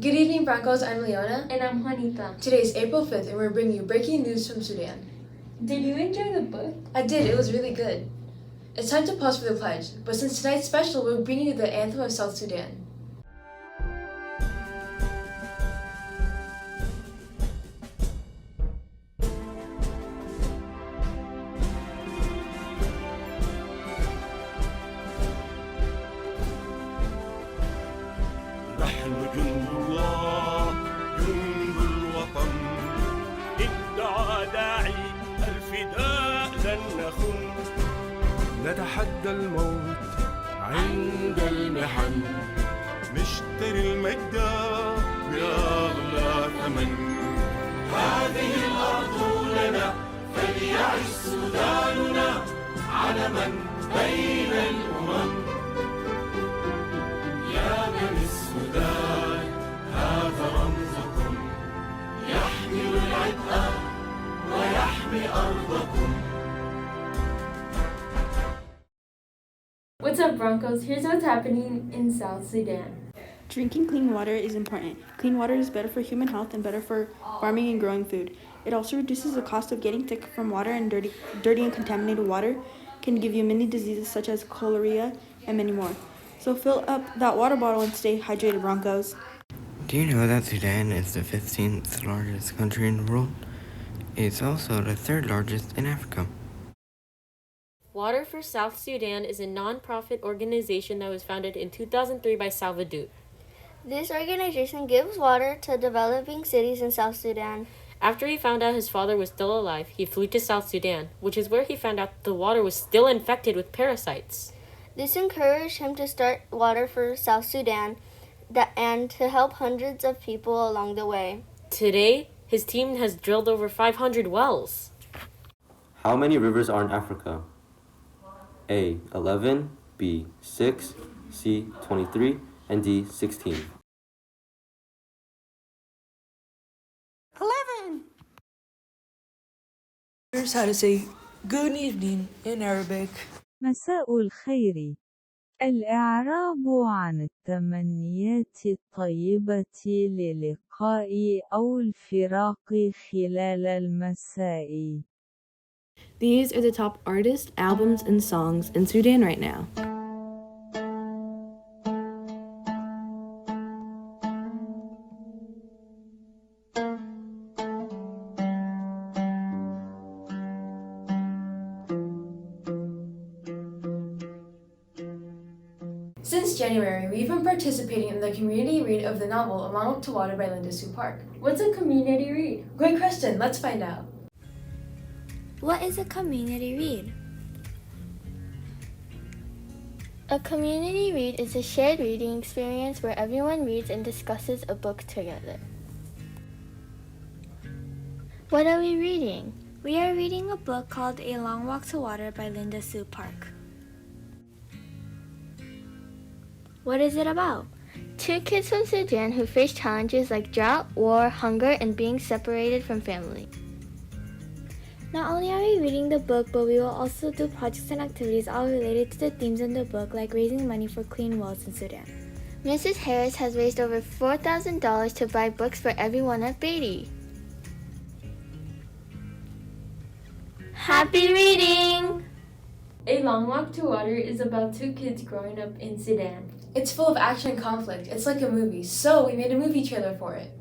Good evening, Broncos. I'm Leona. And I'm Juanita. Today is April 5th, and we're bringing you breaking news from Sudan. Did you enjoy the book? I did. It was really good. It's time to pause for the pledge, but since tonight's special, we're bringing you the anthem of South Sudan. نحن جند الله جند الوطن ادعى داعي الفداء لن نخن نتحدى الموت عند المحن نشتري المجد بأغلى ثمن هذه الأرض لنا فليعش سوداننا علما بين الأمم يا بني السودان هذا رمزكم يحمل العبء ويحمي أرضكم. What's up, Broncos? Here's what's happening in South Sudan. Drinking clean water is important. Clean water is better for human health and better for farming and growing food. It also reduces the cost of getting sick from water, and dirty and contaminated water can give you many diseases such as cholera and many more. So fill up that water bottle and stay hydrated, Broncos. Do you know that Sudan is the 15th largest country in the world? It's also the 3rd largest in Africa. Water for South Sudan is a non-profit organization that was founded in 2003 by Salvador. This organization gives water to developing cities in South Sudan. After he found out his father was still alive, he flew to South Sudan, which is where he found out the water was still infected with parasites. This encouraged him to start Water for South Sudan and to help hundreds of people along the way. Today, his team has drilled over 500 wells. How many rivers are in Africa? A. 11, B. 6, C. 23, and D. 16. 11! Here's how to say good evening in Arabic. مساء الخير. الإعراب عن التمنيات الطيبة للقاء أو الفراق خلال المساء. These are the top artists, albums, and songs in Sudan right now. Since January, we've been participating in the community read of the novel A Long Walk to Water by Linda Sue Park. What's a community read? Great question, let's find out. What is a community read? A community read is a shared reading experience where everyone reads and discusses a book together. What are we reading? We are reading a book called A Long Walk to Water by Linda Sue Park. What is it about? Two kids from Sudan who face challenges like drought, war, hunger, and being separated from family. Not only are we reading the book, but we will also do projects and activities all related to the themes in the book, like raising money for clean wells in Sudan. Mrs. Harris has raised over $4,000 to buy books for everyone at Beatty. Happy reading! A Long Walk to Water is about two kids growing up in Sudan. It's full of action and conflict. It's like a movie, so we made a movie trailer for it.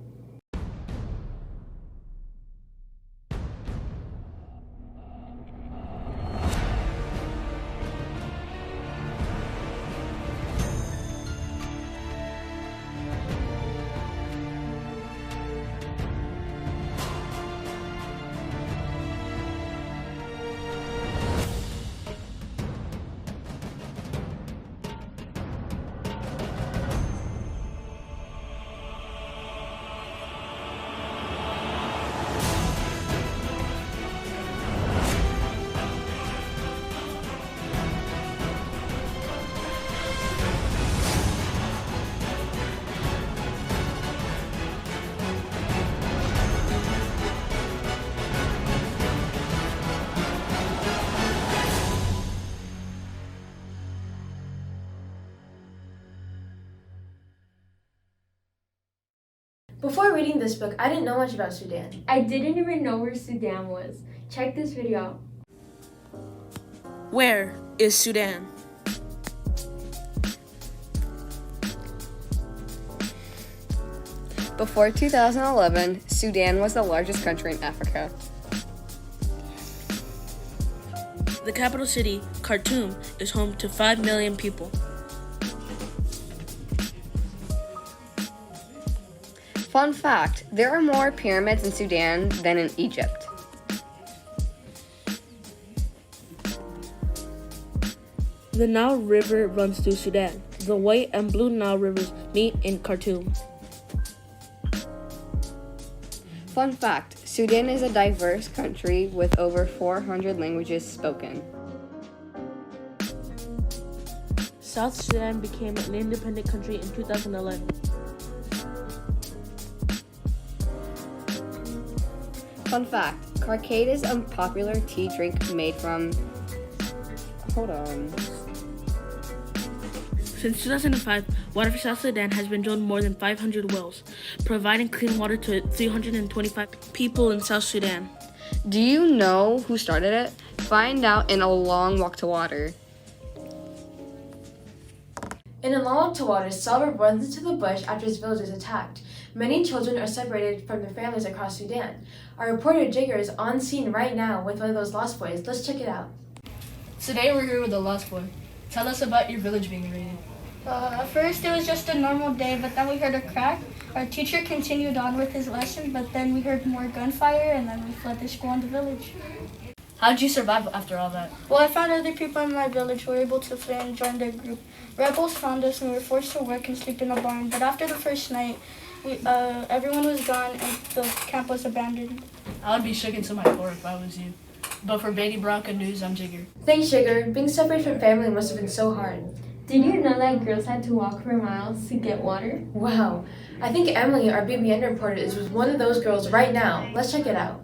Before reading this book, I didn't know much about Sudan. I didn't even know where Sudan was. Check this video out. Where is Sudan? Before 2011, Sudan was the largest country in Africa. The capital city, Khartoum, is home to 5 million people. Fun fact, there are more pyramids in Sudan than in Egypt. The Nile River runs through Sudan. The White and Blue Nile rivers meet in Khartoum. Fun fact, Sudan is a diverse country with over 400 languages spoken. South Sudan became an independent country in 2011. Fun fact, Carcade is a popular tea drink made from... Hold on. Since 2005, water for South Sudan has been drilled more than 500 wells, providing clean water to 325 people in South Sudan. Do you know who started it? Find out in A Long Walk to Water. In A Long Walk to Water, Salva runs into the bush after his village is attacked. Many children are separated from their families across Sudan. Our reporter Jigger is on scene right now with one of those lost boys. Let's check it out. Today we're here with a lost boy. Tell us about your village being raided. At first it was just a normal day, but then we heard a crack. Our teacher continued on with his lesson, but then we heard more gunfire and then we fled the school and the village. How did you survive after all that? Well, I found other people in my village who were able to flee and join their group. Rebels found us and we were forced to work and sleep in a barn, but after the first night, everyone was gone and the camp was abandoned. I would be shook into my core if I was you. But for Baby Bronco News, I'm Jigger. Thanks, Jigger. Being separated from family must have been so hard. Did you know that girls had to walk for miles to get water? Wow. I think Emily, our BBN reporter, is with one of those girls right now. Let's check it out.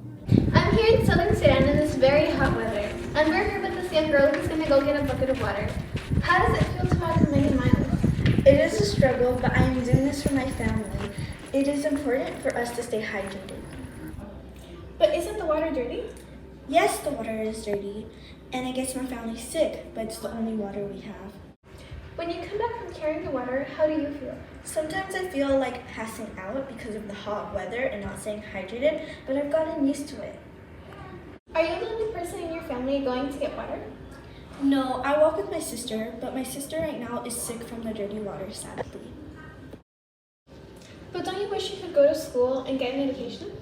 I'm here in southern Sudan in this very hot weather, and we're here with this young girl who's going to go get a bucket of water. How does it feel to walk a million miles? It is a struggle, but I am doing this for my family. It is important for us to stay hydrated. But isn't the water dirty? Yes, the water is dirty, and it gets my family sick, but it's the only water we have. When you come back from carrying the water, how do you feel? Sometimes I feel like passing out because of the hot weather and not staying hydrated, but I've gotten used to it. Are you the only person in your family going to get water? No, I walk with my sister, but my sister right now is sick from the dirty water, sadly. But don't you wish you could go to school and get an education?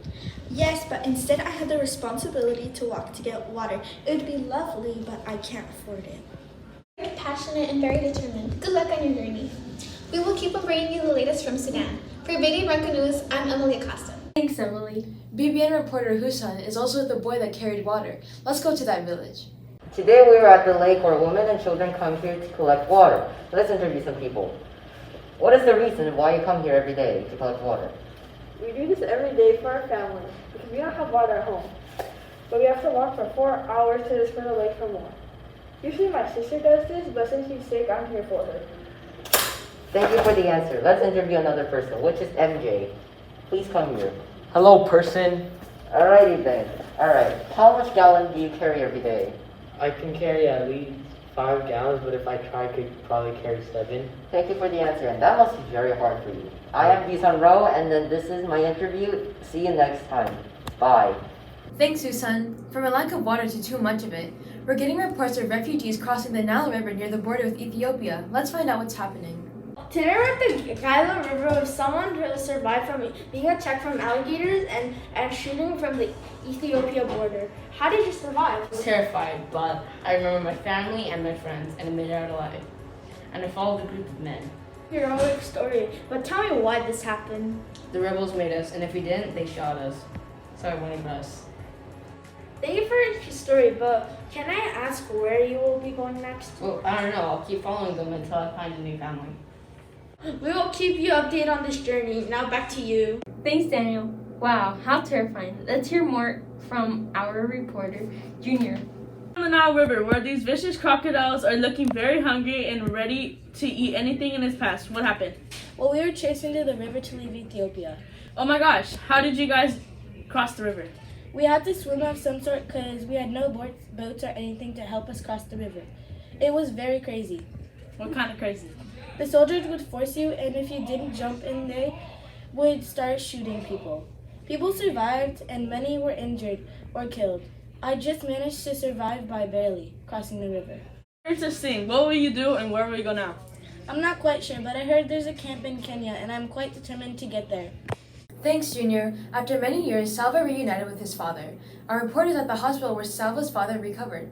Yes, but instead I have the responsibility to walk to get water. It would be lovely, but I can't afford it. You're passionate and very determined. Good luck on your journey. We will keep on bringing you the latest from Sudan. For BBN Bronco News, I'm Emily Acosta. Thanks, Emily. BBN reporter Husan is also the boy that carried water. Let's go to that village. Today we are at the lake where women and children come here to collect water. Let's interview some people. What is the reason why you come here every day to collect water? We do this every day for our family because we don't have water at home. But we have to walk for 4 hours to this the lake for more. Usually my sister does this, but since she's sick, I'm here for her. Thank you for the answer. Let's interview another person, which is MJ. Please come here. Hello, person. Alrighty then. Alright. How much gallon do you carry every day? I can carry at least 5 gallons, but if I try, I could probably carry 7. Thank you for the answer, and that must be very hard for you. I am Gisan Ro, and then this is my interview. See you next time. Bye. Thanks, Susan. From a lack of water to too much of it, we're getting reports of refugees crossing the Nile River near the border with Ethiopia. Let's find out what's happening. Today we're at the Nile River with someone who survived from being attacked from alligators and shooting from the Ethiopia border. How did you survive? I was terrified, but I remember my family and my friends, and I made it out alive. And I followed a group of men. Your own story, but tell me why this happened. The rebels made us, and if we didn't, they shot us. So I went us. Thank you for your story, but can I ask where you will be going next? Well, I don't know. I'll keep following them until I find a new family. We will keep you updated on this journey. Now back to you. Thanks, Daniel. Wow, how terrifying. Let's hear more from our reporter, Junior. On the Nile River, where these vicious crocodiles are looking very hungry and ready to eat anything in its path. What happened? Well, we were chasing to the river to leave Ethiopia. Oh my gosh, how did you guys cross the river? We had to swim of some sort because we had no boats or anything to help us cross the river. It was very crazy. What kind of crazy? The soldiers would force you, and if you didn't jump in, they would start shooting people. People survived, and many were injured or killed. I just managed to survive by barely crossing the river. Interesting. What will you do and where will you go now? I'm not quite sure, but I heard there's a camp in Kenya, and I'm quite determined to get there. Thanks, Junior. After many years, Salva reunited with his father. Our report is at the hospital where Salva's father recovered.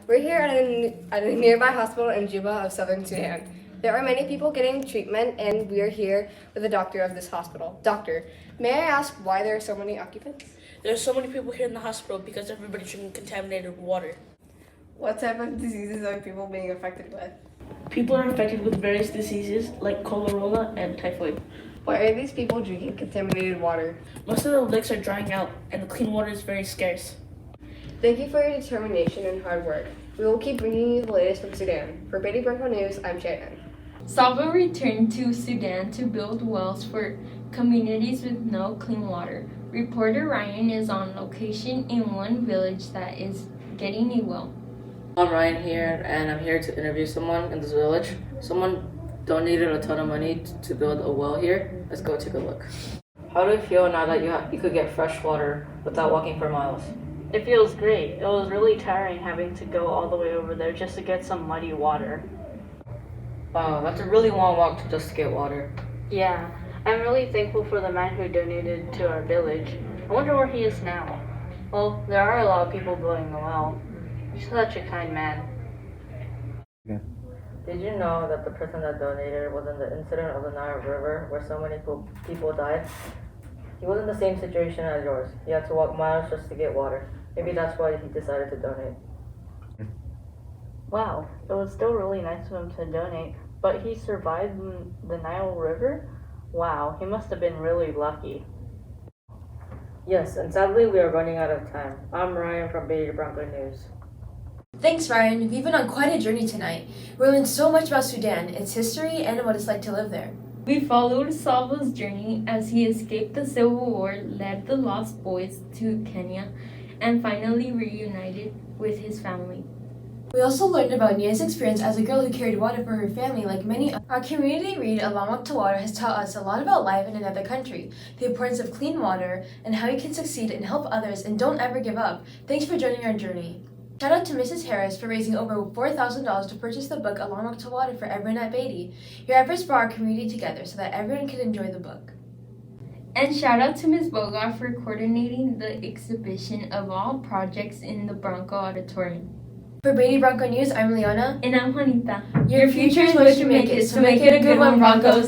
We're here at a nearby hospital in Juba of southern Sudan. There are many people getting treatment, and we are here with the doctor of this hospital. Doctor, may I ask why there are so many occupants? There are so many people here in the hospital because everybody's drinking contaminated water. What type of diseases are people being affected with? People are infected with various diseases like cholera and typhoid. Why are these people drinking contaminated water? Most of the lakes are drying out, and the clean water is very scarce. Thank you for your determination and hard work. We will keep bringing you the latest from Sudan. For Betty Bronco News, I'm Shannon. Salva returned to Sudan to build wells for communities with no clean water. Reporter Ryan is on location in one village that is getting a well. I'm Ryan here, and I'm here to interview someone in this village. Someone donated a ton of money to build a well here. Let's go take a look. How do you feel now that you could get fresh water without walking for miles? It feels great. It was really tiring having to go all the way over there just to get some muddy water. Wow, that's a really long walk just to get water. Yeah, I'm really thankful for the man who donated to our village. I wonder where he is now. Well, there are a lot of people building the well. He's such a kind man. Yeah. Did you know that the person that donated was in the incident of the Nile River where so many people died? He was in the same situation as yours. He had to walk miles just to get water. Maybe that's why he decided to donate. Wow, it was still really nice of him to donate, but he survived the Nile River? Wow, he must have been really lucky. Yes, and sadly we are running out of time. I'm Ryan from BBN Bronco News. Thanks, Ryan. We've been on quite a journey tonight. We learned so much about Sudan, its history, and what it's like to live there. We followed Salva's journey as he escaped the civil war, led the Lost Boys to Kenya, and finally reunited with his family. We also learned about Nia's experience as a girl who carried water for her family like many. Our community read Along Walk to Water has taught us a lot about life in another country, the importance of clean water, and how you can succeed and help others and don't ever give up. Thanks for joining our journey. Shout out to Mrs. Harris for raising over $4,000 to purchase the book Along Walk to Water for everyone at Beatty. Your efforts brought our community together so that everyone could enjoy the book. And shout out to Ms. Bogart for coordinating the exhibition of all projects in the Bronco Auditorium. For BBN Bronco News, I'm Leona. And I'm Juanita. Your future is what you make it, so make it a good one, Broncos.